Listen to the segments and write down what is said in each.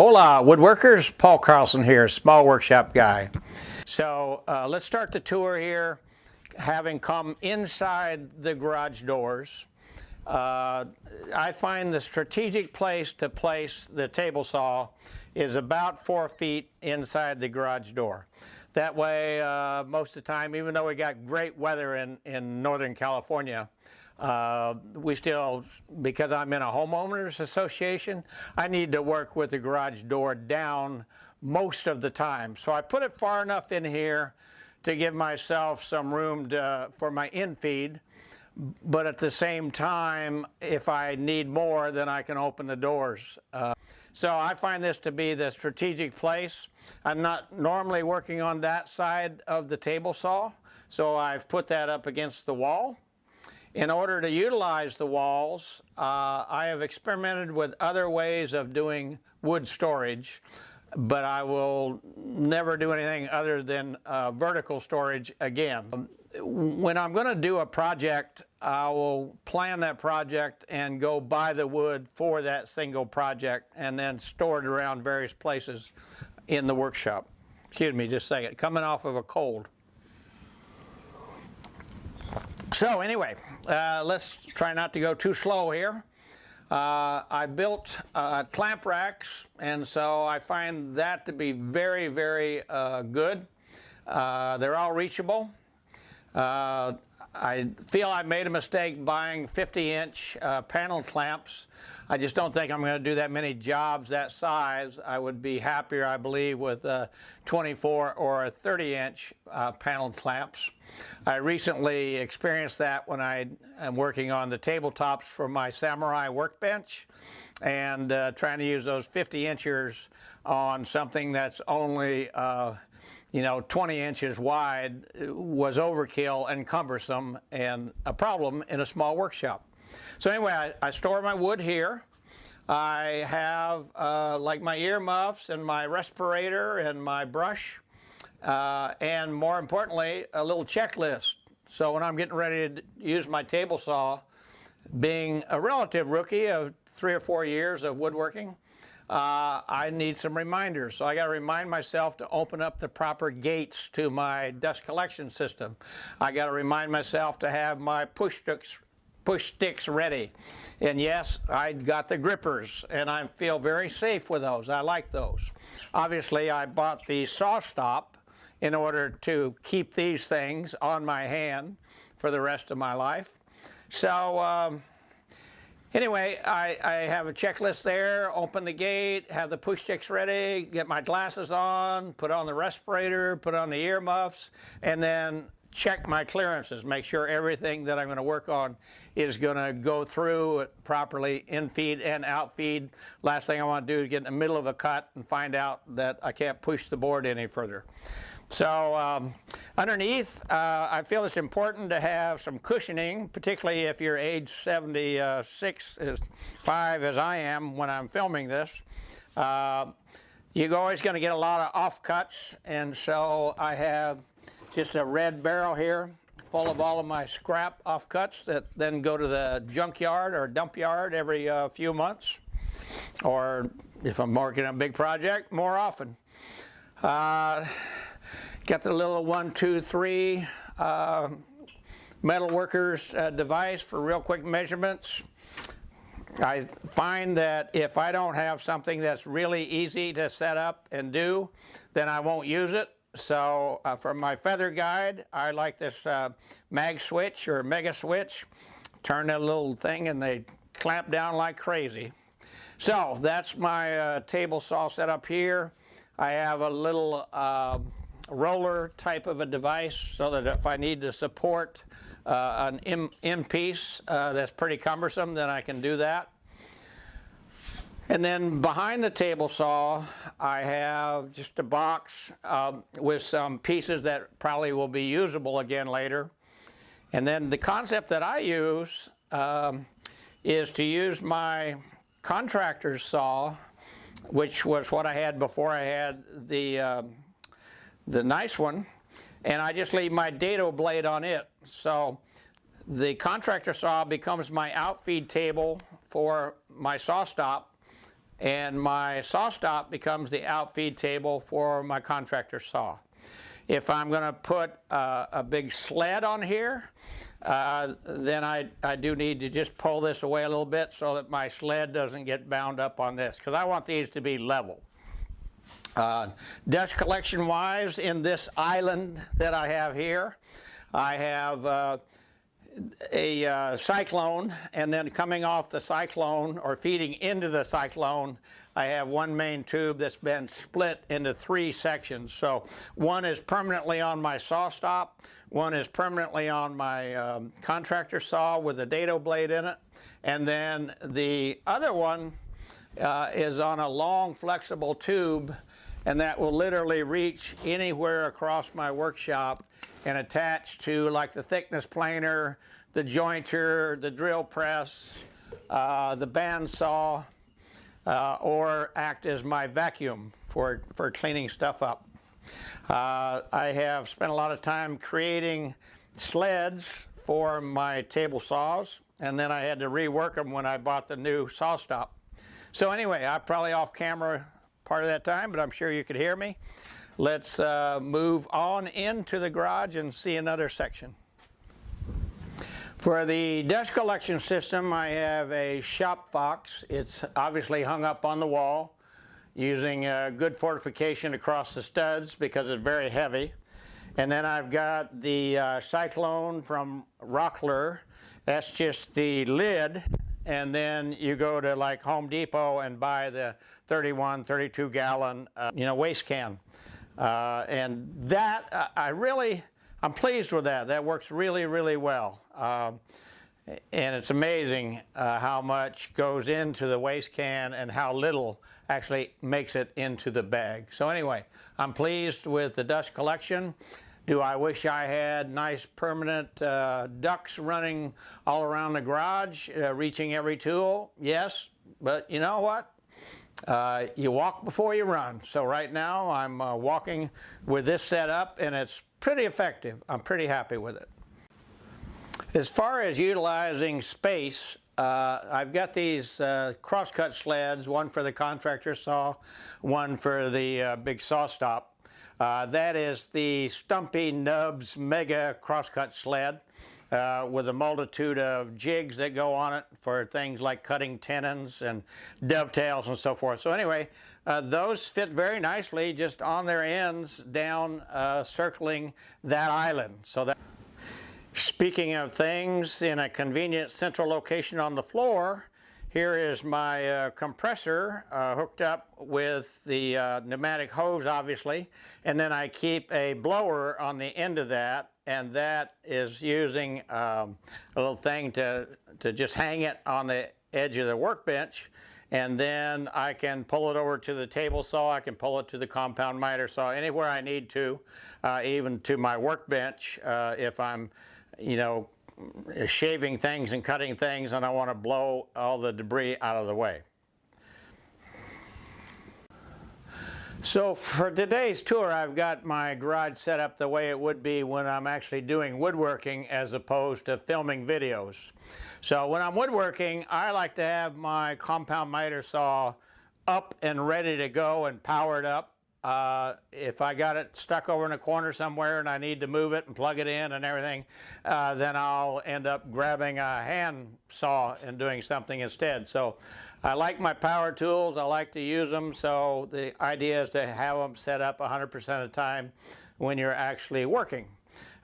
Hola, woodworkers. Paul Carlson here, small workshop guy. So let's start the tour here. Having come inside the garage doors, I find the strategic place to place the table saw is about 4 feet inside the garage door. That way, most of the time, even though we got great weather in Northern California, we still, because I'm in a homeowners association, I need to work with the garage door down most of the time. So I put it far enough in here to give myself some room for my infeed, but at the same time, if I need more, then I can open the doors. So I find this to be the strategic place. I'm not normally working on that side of the table saw, so I've put that up against the wall. In order to utilize the walls, I have experimented with other ways of doing wood storage, but I will never do anything other than vertical storage again. When I'm going to do a project, I will plan that project and go buy the wood for that single project and then store it around various places in the workshop. Excuse me just a second, coming off of a cold. So anyway, let's try not to go too slow here. I built clamp racks, and so I find that to be very, very good. They're all reachable. I feel I made a mistake buying 50-inch panel clamps. I just don't think I'm going to do that many jobs that size. I would be happier, I believe, with 24 or 30-inch panel clamps. I recently experienced that when I am working on the tabletops for my Samurai workbench, and trying to use those 50-inchers on something that's only 20 inches wide was overkill and cumbersome and a problem in a small workshop. So anyway, I store my wood here. I have like my earmuffs and my respirator and my brush, and more importantly, a little checklist. So when I'm getting ready to use my table saw, being a relative rookie of 3 or 4 years of woodworking, I need some reminders. So I got to remind myself to open up the proper gates to my dust collection system. I got to remind myself to have my push sticks ready. And yes, I got the grippers, and I feel very safe with those. I like those. Obviously, I bought the saw stop in order to keep these things on my hand for the rest of my life. So anyway, I have a checklist there, open the gate, have the push sticks ready, get my glasses on, put on the respirator, put on the earmuffs, and then check my clearances, make sure everything that I'm going to work on is going to go through properly, in-feed and out-feed. Last thing I want to do is get in the middle of a cut and find out that I can't push the board any further. So underneath, I feel it's important to have some cushioning, particularly if you're age 76, 5 as I am when I'm filming this. You're always going to get a lot of offcuts, and so I have just a red barrel here full of all of my scrap offcuts that then go to the junkyard or dump yard every few months, or if I'm working on a big project, more often. Got the little 1, 2, 3 metal workers device for real quick measurements. I find that if I don't have something that's really easy to set up and do, then I won't use it. So for my feather guide, I like this mag switch or mega switch. Turn that little thing and they clamp down like crazy. So that's my table saw set up here. I have a little roller type of a device so that if I need to support an M piece that's pretty cumbersome, then I can do that. And then behind the table saw, I have just a box with some pieces that probably will be usable again later. And then the concept that I use is to use my contractor's saw, which was what I had before I had the nice one, and I just leave my dado blade on it. So the contractor saw becomes my outfeed table for my saw stop, and my saw stop becomes the outfeed table for my contractor saw. If I'm going to put a big sled on here, then I do need to just pull this away a little bit so that my sled doesn't get bound up on this, because I want these to be level. Dust collection wise, in this island that I have here, I have a cyclone, and then coming off the cyclone or feeding into the cyclone, I have one main tube that's been split into 3 sections. So one is permanently on my saw stop, one is permanently on my contractor saw with a dado blade in it, and then the other one is on a long flexible tube, and that will literally reach anywhere across my workshop and attach to, like, the thickness planer, the jointer, the drill press, the bandsaw, or act as my vacuum for cleaning stuff up. I have spent a lot of time creating sleds for my table saws, and then I had to rework them when I bought the new saw stop. So anyway, I'm probably off camera part of that time, but I'm sure you could hear me. Let's move on into the garage and see another section. For the dust collection system, I have a shop fox. It's obviously hung up on the wall using good fortification across the studs because it's very heavy. And then I've got the Cyclone from Rockler. That's just the lid, and then you go to, like, Home Depot and buy the 31, 32 gallon waste can. And that, I'm pleased with that. That works really, really well. And it's amazing how much goes into the waste can and how little actually makes it into the bag. So anyway, I'm pleased with the dust collection. Do I wish I had nice permanent ducts running all around the garage, reaching every tool? Yes, but you know what? You walk before you run. So right now I'm walking with this setup, and it's pretty effective. I'm pretty happy with it. As far as utilizing space, I've got these crosscut sleds, one for the contractor saw, one for the big saw stop. That is the Stumpy Nubs Mega Crosscut Sled with a multitude of jigs that go on it for things like cutting tenons and dovetails and so forth. So anyway, those fit very nicely just on their ends down circling that island. So that, speaking of things in a convenient central location on the floor, here is my compressor hooked up with the pneumatic hose, obviously, and then I keep a blower on the end of that, and that is using a little thing to just hang it on the edge of the workbench, and then I can pull it over to the table saw, I can pull it to the compound miter saw, anywhere I need to, even to my workbench if I'm, shaving things and cutting things and I want to blow all the debris out of the way. So for today's tour, I've got my garage set up the way it would be when I'm actually doing woodworking as opposed to filming videos. So when I'm woodworking, I like to have my compound miter saw up and ready to go and powered up. If I got it stuck over in a corner somewhere and I need to move it and plug it in and everything, then I'll end up grabbing a hand saw and doing something instead. So I like my power tools, I like to use them, so the idea is to have them set up 100% of the time when you're actually working.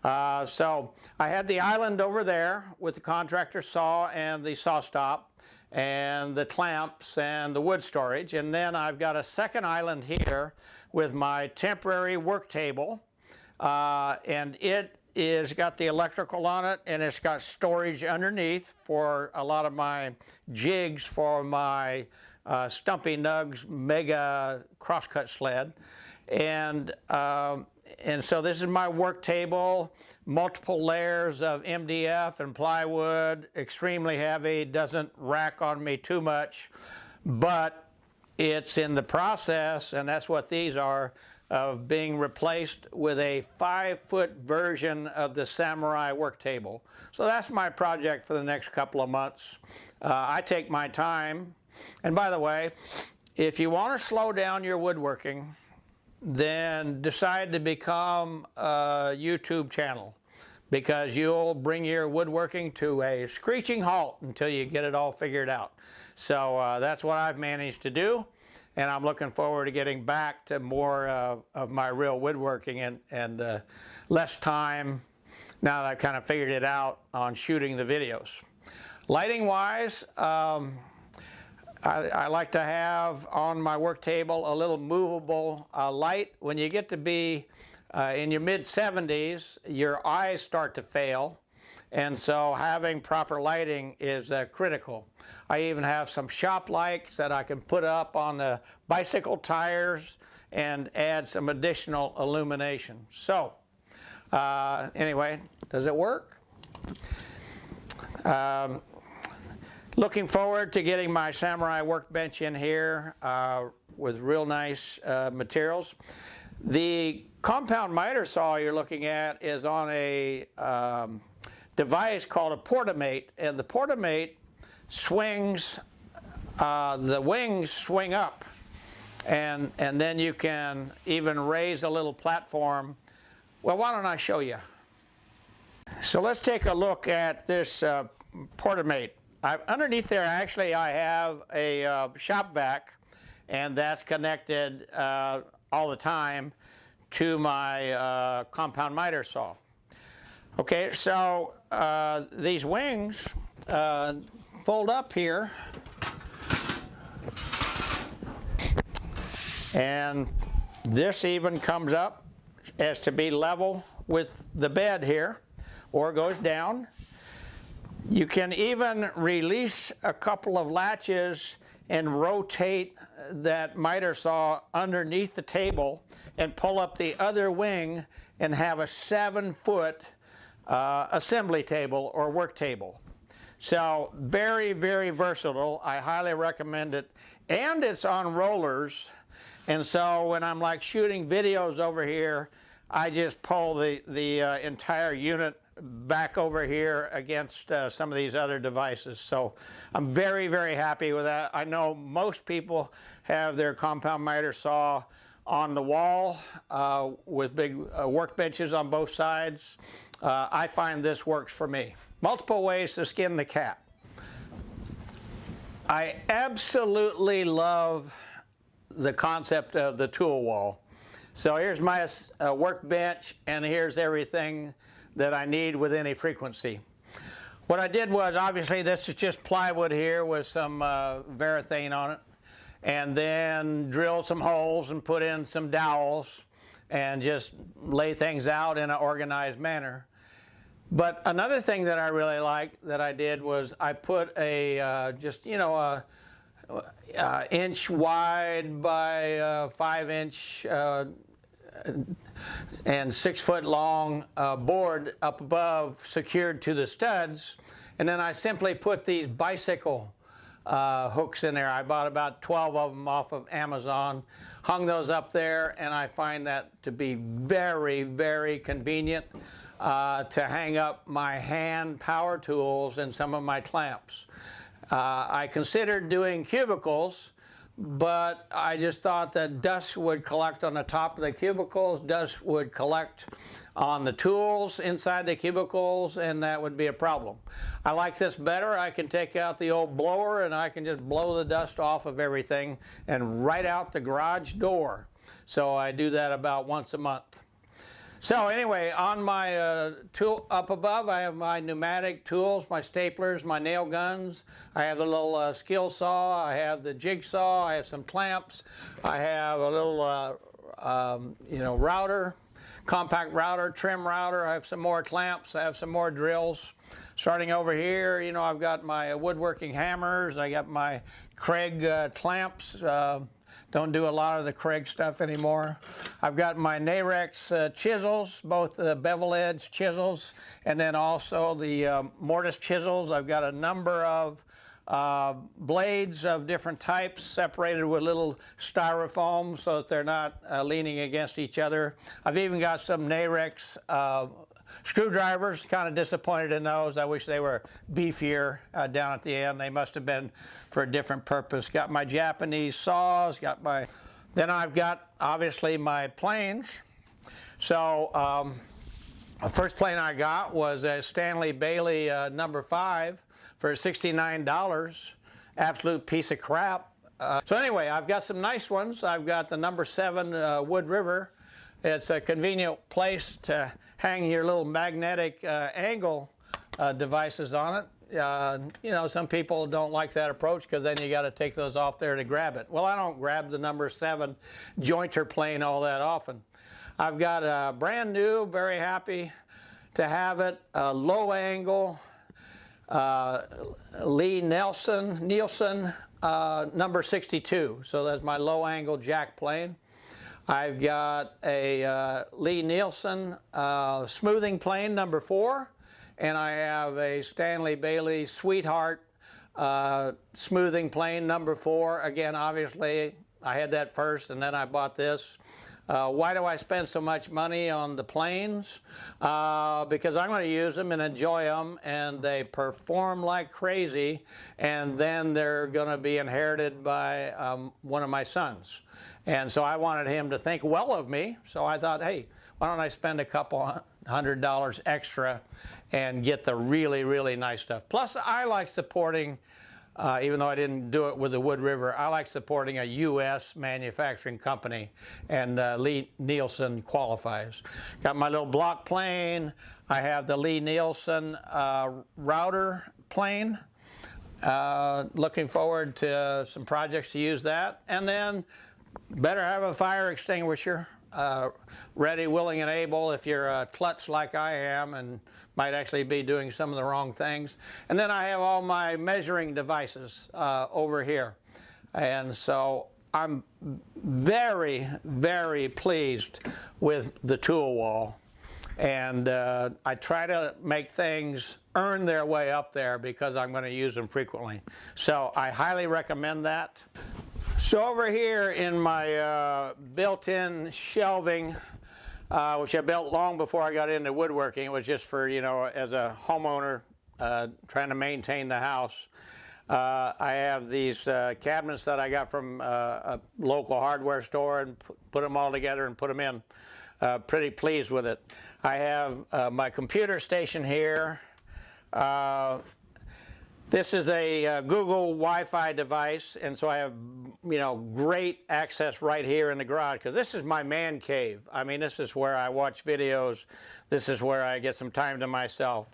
So I had the island over there with the contractor saw and the saw stop and the clamps and the wood storage, and then I've got a second island here with my temporary work table, and it is got the electrical on it, and it's got storage underneath for a lot of my jigs for my Stumpy Nugs Mega Crosscut Sled. And so this is my work table, multiple layers of MDF and plywood, extremely heavy, doesn't rack on me too much, but it's in the process, and that's what these are, of being replaced with a 5-foot version of the Samurai work table. So that's my project for the next couple of months. I take my time, and by the way, if you want to slow down your woodworking, then decide to become a YouTube channel, because you'll bring your woodworking to a screeching halt until you get it all figured out. So that's what I've managed to do, and I'm looking forward to getting back to more of my real woodworking and less time now that I've kind of figured it out on shooting the videos. Lighting wise, I like to have on my work table a little movable light. When you get to be in your mid-70s, your eyes start to fail, and so having proper lighting is critical. I even have some shop lights that I can put up on the bicycle tires and add some additional illumination. So anyway, does it work? Looking forward to getting my Samurai workbench in here with real nice materials. The compound miter saw you're looking at is on a device called a Portamate, and the Portamate swings, the wings swing up, and then you can even raise a little platform. Well, why don't I show you? So let's take a look at this Portamate. Underneath there, actually, I have a shop vac, and that's connected all the time to my compound miter saw. Okay, so these wings fold up here, and this even comes up as to be level with the bed here, or goes down. You can even release a couple of latches and rotate that miter saw underneath the table and pull up the other wing and have a 7-foot assembly table or work table. So very, very versatile. I highly recommend it. And it's on rollers. And so when I'm like shooting videos over here, I just pull the entire unit back over here against some of these other devices. So I'm very, very happy with that. I know most people have their compound miter saw on the wall with big workbenches on both sides. I find this works for me. Multiple ways to skin the cat. I absolutely love the concept of the tool wall. So here's my workbench, and here's everything that I need with any frequency. What I did was, obviously this is just plywood here with some varathane on it, and then drill some holes and put in some dowels and just lay things out in an organized manner. But another thing that I really liked that I did was I put a just, you know, a inch wide by 5-inch and 6-foot long board up above, secured to the studs, and then I simply put these bicycle hooks in there. I bought about 12 of them off of Amazon, hung those up there, and I find that to be very, very convenient to hang up my hand power tools and some of my clamps. I considered doing cubicles, but I just thought that dust would collect on the top of the cubicles, dust would collect on the tools inside the cubicles, and that would be a problem. I like this better. I can take out the old blower and I can just blow the dust off of everything and right out the garage door. So I do that about once a month. So anyway, on my tool up above, I have my pneumatic tools, my staplers, my nail guns. I have the little skill saw. I have the jigsaw. I have some clamps. I have a little, you know, router, compact router, trim router. I have some more clamps. I have some more drills. Starting over here, you know, I've got my woodworking hammers. I got my Craig clamps. Don't do a lot of the Craig stuff anymore. I've got my Narex chisels, both the bevel edge chisels and then also the mortise chisels. I've got a number of blades of different types separated with little styrofoam so that they're not leaning against each other. I've even got some Narex Screwdrivers, kind of disappointed in those. I wish they were beefier down at the end. They must have been for a different purpose. Got my Japanese saws, then I've got, obviously, my planes. So the first plane I got was a Stanley Bailey number 5 for $69. Absolute piece of crap. So anyway, I've got some nice ones. I've got the number 7 Wood River. It's a convenient place to hang your little magnetic angle devices on it. You know, some people don't like that approach because then you got to take those off there to grab it. Well, I don't grab the number 7 jointer plane all that often. I've got a brand new, very happy to have it, low angle Lee Nielsen number 62. So that's my low angle jack plane. I've got a Lee Nielsen smoothing plane number 4, and I have a Stanley Bailey Sweetheart smoothing plane number 4. Again, obviously, I had that first, and then I bought this. Why do I spend so much money on the planes? Because I'm going to use them and enjoy them, and they perform like crazy, and then they're going to be inherited by one of my sons. And so I wanted him to think well of me, so I thought, hey, why don't I spend a couple $100 extra and get the really, really nice stuff. Plus, I like supporting, even though I didn't do it with the Wood River, I like supporting a U.S. manufacturing company, and Lee Nielsen qualifies. Got my little block plane. I have the Lee Nielsen router plane. Looking forward to some projects to use that. And then better have a fire extinguisher ready, willing, and able if you're a klutz like I am and might actually be doing some of the wrong things. And then I have all my measuring devices over here. And so I'm very, very pleased with the tool wall. And I try to make things earn their way up there because I'm going to use them frequently. So I highly recommend that. So over here in my built-in shelving, which I built long before I got into woodworking, it was just for, you know, as a homeowner trying to maintain the house. I have these cabinets that I got from a local hardware store and put them all together and put them in. Pretty pleased with it. I have my computer station here. This is a Google Wi-Fi device, and so I have, you know, great access right here in the garage because this is my man cave. I mean, this is where I watch videos. This is where I get some time to myself.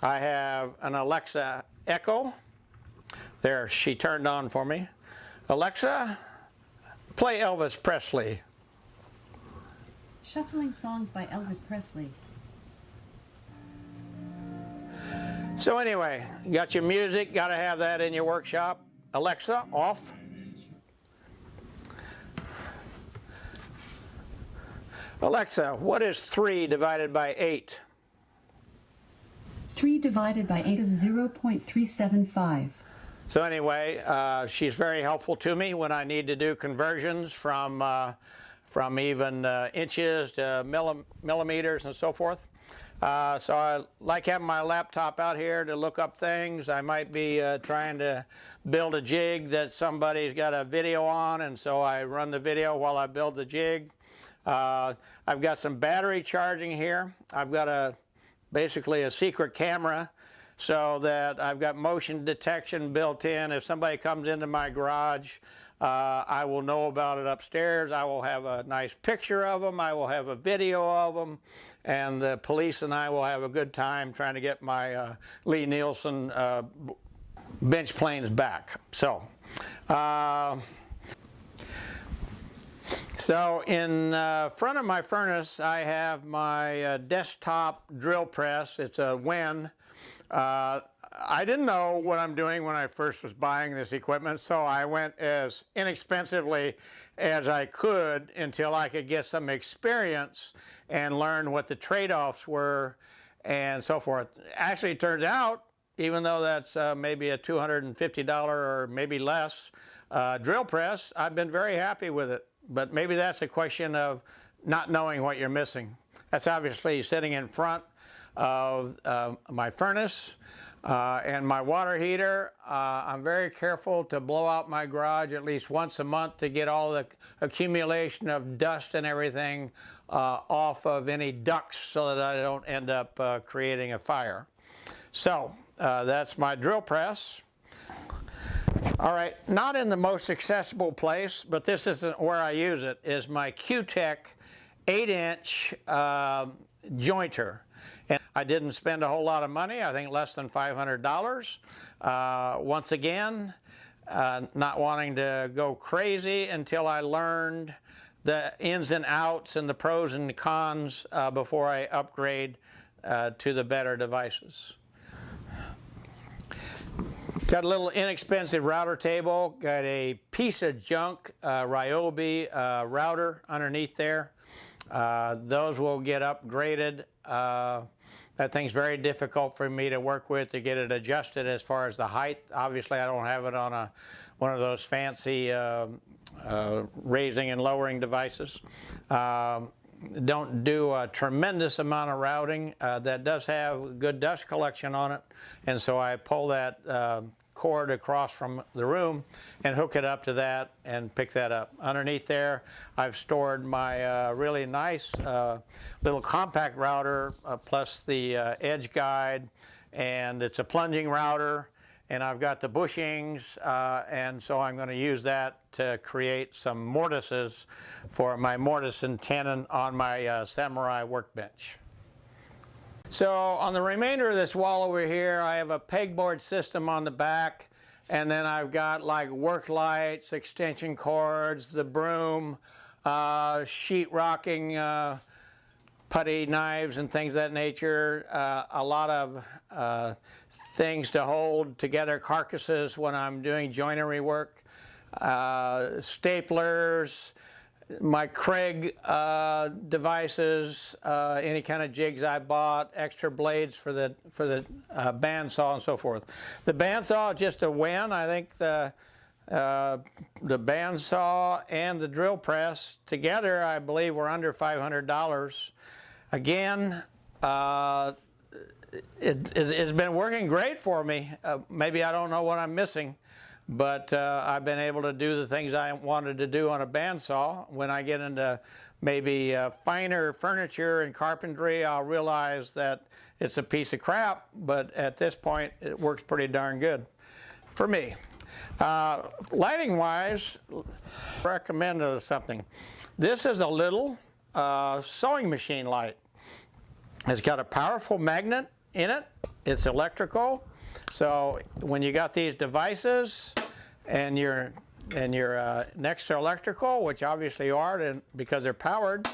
I have an Alexa Echo. There, she turned on for me. Alexa, play Elvis Presley. Shuffling songs by Elvis Presley. So anyway, you got your music, got to have that in your workshop. Alexa, off. Alexa, what is 3 divided by 8? 3 divided by 8 is 0.375. So anyway, she's very helpful to me when I need to do conversions from even inches to millimeters and so forth. So I like having my laptop out here to look up things. I might be trying to build a jig that somebody's got a video on, and so I run the video while I build the jig. I've got some battery charging here. I've got basically a secret camera so that I've got motion detection built in. If somebody comes into my garage, I will know about it upstairs. I will have a nice picture of them. I will have a video of them. And the police and I will have a good time trying to get my Lee Nielsen bench planes back. So in front of my furnace, I have my desktop drill press. It's a Wen. I didn't know what I'm doing when I first was buying this equipment, so I went as inexpensively as I could until I could get some experience and learn what the trade-offs were and so forth. Actually, it turns out, even though that's maybe a $250 or maybe less drill press, I've been very happy with it. But maybe that's a question of not knowing what you're missing. That's obviously sitting in front of my furnace and my water heater. I'm very careful to blow out my garage at least once a month to get all the accumulation of dust and everything off of any ducts so that I don't end up creating a fire. So that's my drill press. All right, not in the most accessible place, but this isn't where I use it, is my Q-Tech 8-inch jointer. And I didn't spend a whole lot of money, I think less than $500. Once again, not wanting to go crazy until I learned the ins and outs and the pros and the cons before I upgrade to the better devices. Got a little inexpensive router table, got a piece of junk Ryobi router underneath there. Those will get upgraded. That thing's very difficult for me to work with to get it adjusted as far as the height. Obviously, I don't have it on one of those fancy raising and lowering devices. Don't do a tremendous amount of routing. That does have good dust collection on it, and so I pull that cord across from the room and hook it up to that and pick that up. Underneath there, I've stored my really nice little compact router plus the edge guide, and it's a plunging router, and I've got the bushings, and so I'm going to use that to create some mortises for my mortise and tenon on my Samurai workbench. So on the remainder of this wall over here, I have a pegboard system on the back, and then I've got like work lights, extension cords, the broom, sheet rocking, putty knives and things of that nature, a lot of things to hold together carcasses when I'm doing joinery work, staplers, my Craig devices, any kind of jigs I bought, extra blades for the bandsaw and so forth. The bandsaw is just a win. I think the bandsaw and the drill press together, I believe, were under $500. Again, it's been working great for me. Maybe I don't know what I'm missing, but I've been able to do the things I wanted to do on a bandsaw. When I get into maybe finer furniture and carpentry, I'll realize that it's a piece of crap, but at this point, it works pretty darn good for me. Lighting-wise, recommend something. This is a little sewing machine light. It's got a powerful magnet in it. It's electrical. So when you got these devices and you're next to electrical, which obviously you are because they're powered,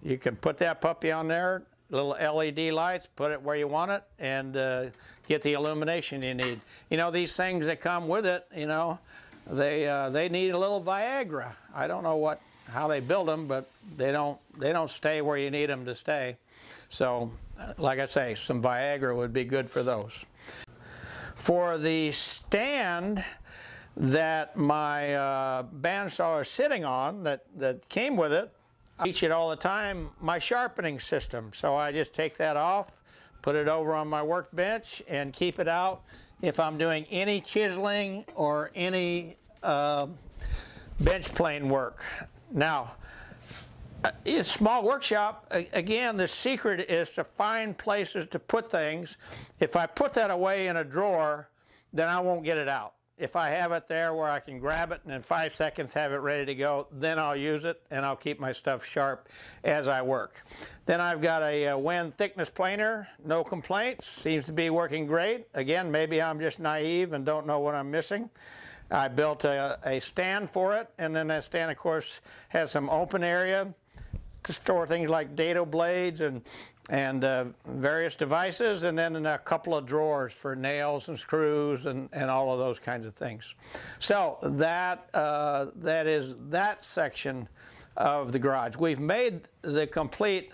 you can put that puppy on there, little LED lights, put it where you want it, and get the illumination you need. You know, these things that come with it, you know, they need a little Viagra. I don't know how they build them, but they don't stay where you need them to stay. So, like I say, some Viagra would be good for those. For the stand that my bandsaw is sitting on, that came with it, I teach it all the time, my sharpening system. So I just take that off, put it over on my workbench, and keep it out if I'm doing any chiseling or any bench plane work. Now, in a small workshop, again, the secret is to find places to put things. If I put that away in a drawer, then I won't get it out. If I have it there where I can grab it and in 5 seconds have it ready to go, then I'll use it and I'll keep my stuff sharp as I work. Then I've got a Wen thickness planer, no complaints, seems to be working great. Again, maybe I'm just naive and don't know what I'm missing. I built a stand for it, and then that stand, of course, has some open area to store things like dado blades and various devices, and then a couple of drawers for nails and screws and all of those kinds of things. So that is that section of the garage. We've made the complete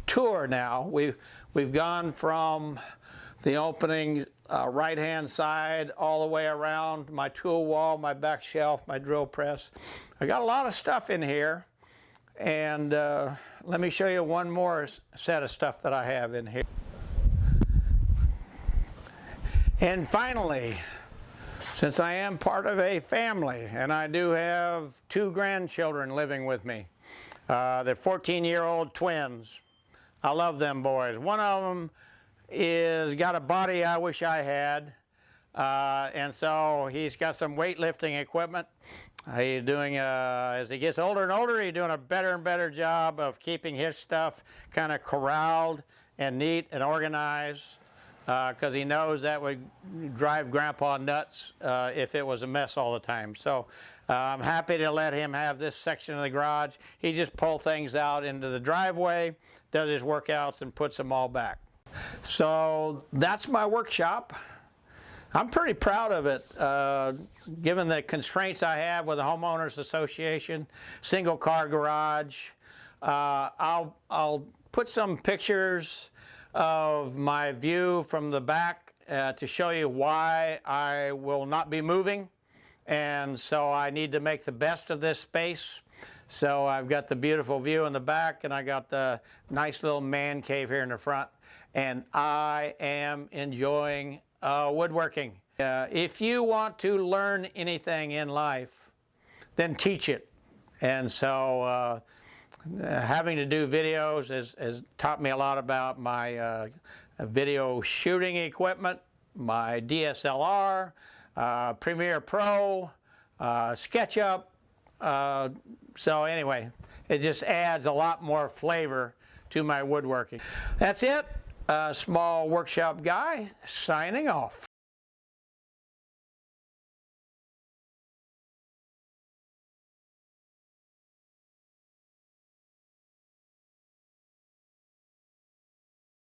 tour now. We've gone from the opening right-hand side all the way around, my tool wall, my back shelf, my drill press. I got a lot of stuff in here. And let me show you one more set of stuff that I have in here. And finally, since I am part of a family, and I do have 2 grandchildren living with me, they're 14-year-old twins. I love them boys. One of them is got a body I wish I had, and so he's got some weightlifting equipment. He's doing, as he gets older and older, he's doing a better and better job of keeping his stuff kind of corralled and neat and organized, because he knows that would drive Grandpa nuts if it was a mess all the time. So I'm happy to let him have this section of the garage. He just pulls things out into the driveway, does his workouts, and puts them all back. So that's my workshop. I'm pretty proud of it, given the constraints I have with the Homeowners Association, single car garage. I'll put some pictures of my view from the back to show you why I will not be moving, and so I need to make the best of this space. So I've got the beautiful view in the back, and I got the nice little man cave here in the front, and I am enjoying woodworking. If you want to learn anything in life, then teach it. And so having to do videos has taught me a lot about my video shooting equipment, my DSLR, Premiere Pro, SketchUp. So anyway, it just adds a lot more flavor to my woodworking. That's it. Small workshop guy signing off.